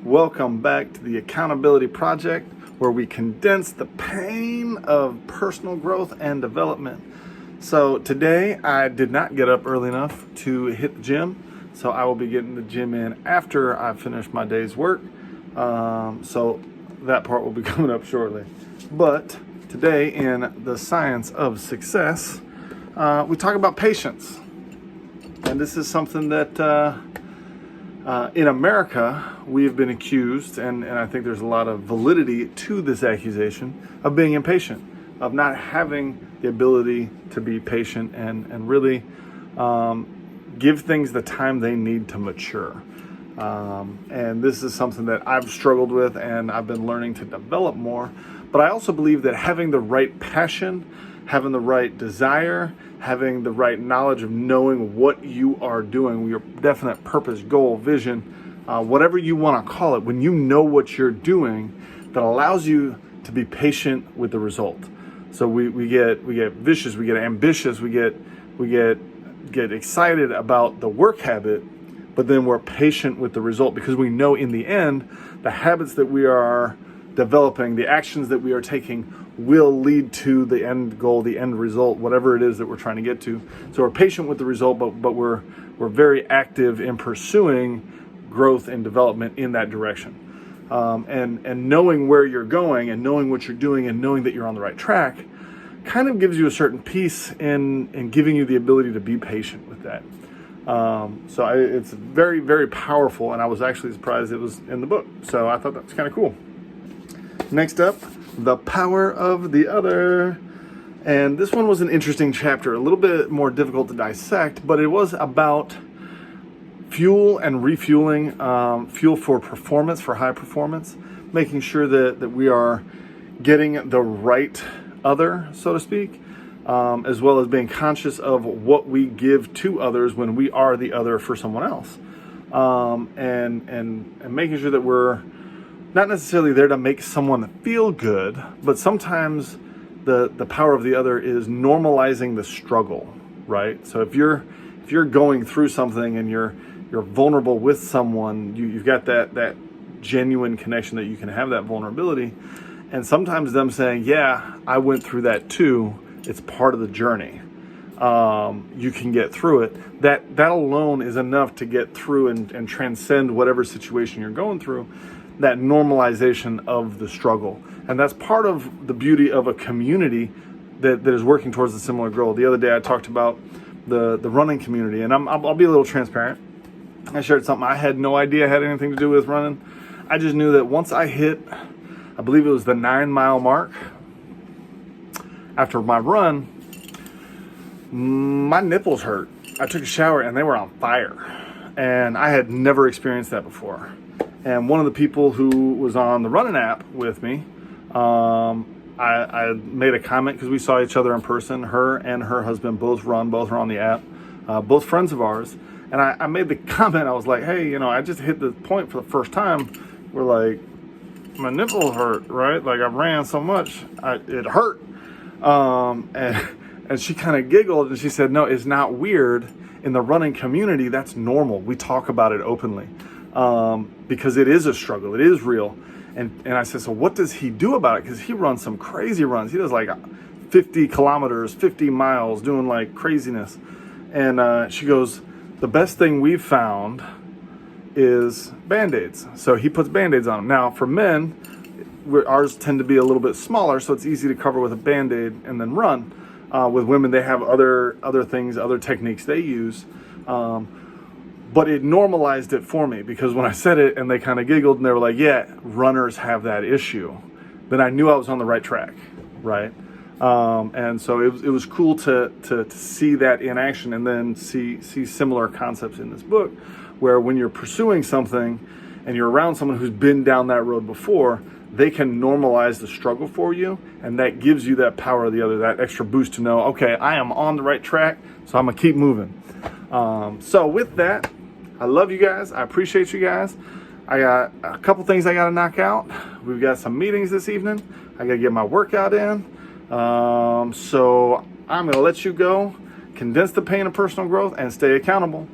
Welcome back to the Accountability Project, where we condense the pain of personal growth and development. So today I did not get up early enough to hit the gym, so I will be getting the gym in after I finish my day's work. So that part will be coming up shortly. But today in the Science of Success, we talk about patience. And this is something that in America, we have been accused, and I think there's a lot of validity to this accusation, of being impatient, of not having the ability to be patient and really give things the time they need to mature. And this is something that I've struggled with and I've been learning to develop more. But I also believe that having the right passion, having the right desire, having the right knowledge of knowing what you are doing, your definite purpose, goal, vision, whatever you want to call it, when you know what you're doing, that allows you to be patient with the result. So we get vicious, we get ambitious, we get excited about the work habit, but then we're patient with the result because we know in the end, the habits that we are developing, the actions that we are taking will lead to the end goal, the end result, whatever it is that we're trying to get to. So we're patient with the result, but we're very active in pursuing growth and development in that direction. And knowing where you're going and knowing what you're doing and knowing that you're on the right track kind of gives you a certain peace in giving you the ability to be patient with that. It's very, very powerful, and I was actually surprised it was in the book. So I thought that was kind of cool. Next up, The Power of the Other. And this one was an interesting chapter, a little bit more difficult to dissect, but it was about fuel and refueling, fuel for performance, for high performance, making sure that we are getting the right other, so to speak, as well as being conscious of what we give to others when we are the other for someone else. And making sure that we're not necessarily there to make someone feel good, but sometimes the power of the other is normalizing the struggle, right? So if you're going through something and you're vulnerable with someone, you've got that genuine connection that you can have that vulnerability. And sometimes them saying, yeah, I went through that too, it's part of the journey. You can get through it. That alone is enough to get through and transcend whatever situation you're going through. That normalization of the struggle. And that's part of the beauty of a community that is working towards a similar goal. The other day I talked about the running community, and I'll be a little transparent. I shared something I had no idea had anything to do with running. I just knew that once I hit, I believe it was the 9-mile mark, after my run, my nipples hurt. I took a shower and they were on fire. And I had never experienced that before. And one of the people who was on the running app with me, I made a comment because we saw each other in person. Her and her husband both are on the app, both friends of ours. And I made the comment, I was like, hey, I just hit the point for the first time. We're like, my nipples hurt, right? Like I ran so much, it hurt. And she kind of giggled and she said, no, it's not weird. In the running community, that's normal. We talk about it openly. Because it is a struggle, it is real. And I said, so what does he do about it? Because he runs some crazy runs. He does like 50 kilometers, 50 miles, doing like craziness. And she goes, the best thing we've found is Band-Aids. So he puts Band-Aids on them. Now for men, ours tend to be a little bit smaller, so it's easy to cover with a Band-Aid and then run. With women, they have other things, other techniques they use. But it normalized it for me because when I said it and they kind of giggled and they were like, yeah, runners have that issue, then I knew I was on the right track, right? And so it was cool to see that in action and then see similar concepts in this book where when you're pursuing something and you're around someone who's been down that road before, they can normalize the struggle for you, and that gives you that power of the other, that extra boost to know, okay, I am on the right track, so I'm gonna keep moving. So with that, I love you guys. I appreciate you guys. I got a couple things I got to knock out. We've got some meetings this evening. I got to get my workout in. So I'm going to let you go, condense the pain of personal growth, and stay accountable.